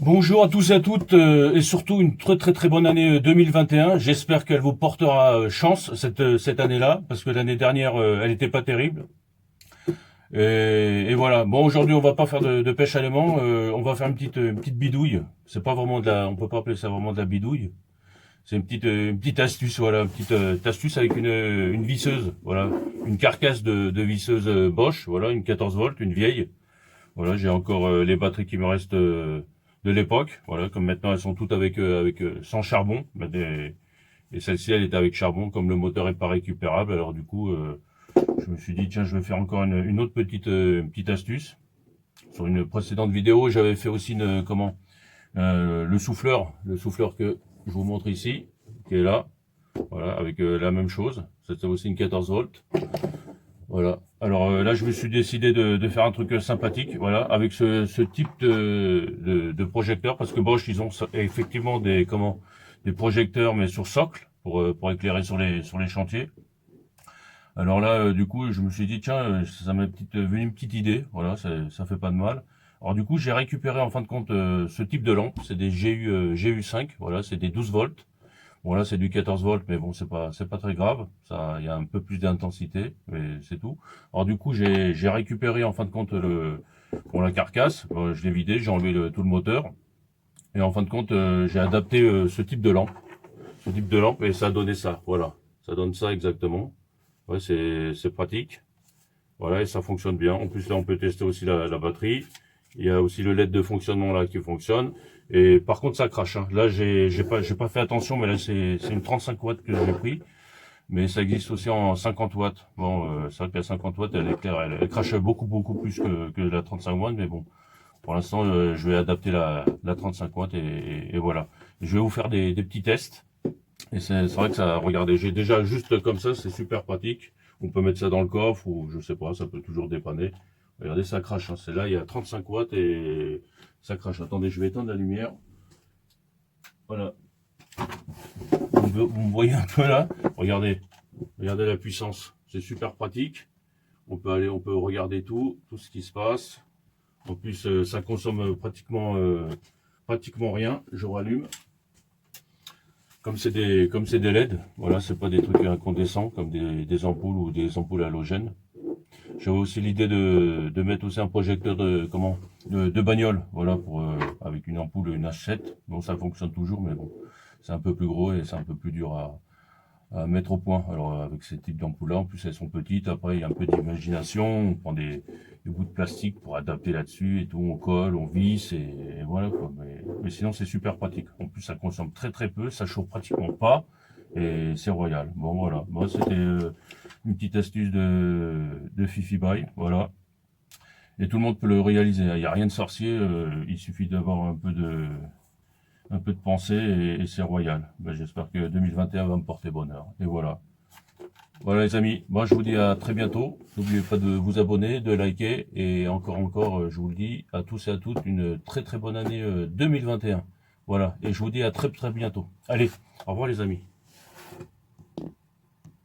Bonjour à tous et à toutes et surtout une très bonne année 2021. J'espère qu'elle vous portera chance cette année-là parce que l'année dernière elle n'était pas terrible. Et voilà. Bon, aujourd'hui on va pas faire de pêche à l'aimant, on va faire une petite bidouille. C'est pas vraiment on peut pas appeler ça vraiment de la bidouille. C'est une petite astuce, voilà, une petite astuce avec une visseuse, voilà, une carcasse de visseuse Bosch, voilà, une 14 volts, une vieille. Voilà, j'ai encore les batteries qui me restent de l'époque. Voilà, comme maintenant elles sont toutes avec sans charbon. Et celle-ci, elle est avec charbon, comme le moteur est pas récupérable. Alors du coup, je me suis dit tiens, je vais faire encore une autre petite astuce. Sur une précédente vidéo, j'avais fait aussi le souffleur que je vous montre ici, qui est là. Voilà, avec la même chose. C'est aussi une 14 volts. Voilà. Alors là, je me suis décidé de faire un truc sympathique, voilà, avec ce type de projecteur, parce que Bosch, ils ont effectivement des projecteurs, mais sur socle, pour éclairer sur les chantiers. Alors là, du coup, je me suis dit, tiens, ça m'a venu une petite idée, voilà, ça fait pas de mal. Alors du coup, j'ai récupéré en fin de compte ce type de lampe, c'est des GU5, voilà, c'est des 12 volts. Bon là c'est du 14 volts, mais bon c'est pas très grave. Ça, il y a un peu plus d'intensité, mais c'est tout. Alors du coup j'ai récupéré en fin de compte la carcasse. Je l'ai vidé, j'ai enlevé tout le moteur et en fin de compte j'ai adapté ce type de lampe et ça a donné ça. Voilà, ça donne ça exactement. Ouais c'est pratique. Voilà et ça fonctionne bien. En plus là on peut tester aussi la batterie. Il y a aussi le LED de fonctionnement là qui fonctionne. Et par contre ça crache. Hein. Là j'ai pas fait attention, mais là c'est une 35 watts que j'ai pris. Mais ça existe aussi en 50 watts. Bon, c'est vrai qu'à 50 watts elle éclaire, elle crache beaucoup plus que la 35 watts. Mais bon, pour l'instant je vais adapter la 35 watts et voilà. Je vais vous faire des petits tests. Et c'est vrai que ça, regardez, j'ai déjà juste comme ça, c'est super pratique. On peut mettre ça dans le coffre ou je sais pas, ça peut toujours dépanner. Regardez, ça crache. Hein. C'est là, il y a 35 watts et ça crache. Attendez, je vais éteindre la lumière. Voilà. Vous me voyez un peu là. Regardez la puissance. C'est super pratique. On peut regarder tout ce qui se passe. En plus, ça consomme pratiquement rien. Je rallume. Comme c'est des LED, voilà, c'est pas des trucs incandescents comme des ampoules ou des ampoules halogènes. J'avais aussi l'idée de mettre aussi un projecteur de bagnole, voilà, avec une ampoule, une H7. Bon, ça fonctionne toujours, mais bon, c'est un peu plus gros et c'est un peu plus dur à mettre au point. Alors avec ces types d'ampoules-là, en plus elles sont petites. Après, il y a un peu d'imagination. On prend des bouts de plastique pour adapter là-dessus et tout. On colle, on visse et voilà quoi. Mais sinon, c'est super pratique. En plus, ça consomme très peu, ça chauffe pratiquement pas et c'est royal. Bon voilà. Moi, c'était une petite astuce de Fifi Buy, voilà. Et tout le monde peut le réaliser. Il n'y a rien de sorcier. Il suffit d'avoir un peu de pensée et c'est royal. Ben, j'espère que 2021 va me porter bonheur. Et voilà. Voilà les amis, moi je vous dis à très bientôt. N'oubliez pas de vous abonner, de liker et encore, je vous le dis à tous et à toutes, une très bonne année 2021. Voilà, et je vous dis à très bientôt. Allez, au revoir les amis.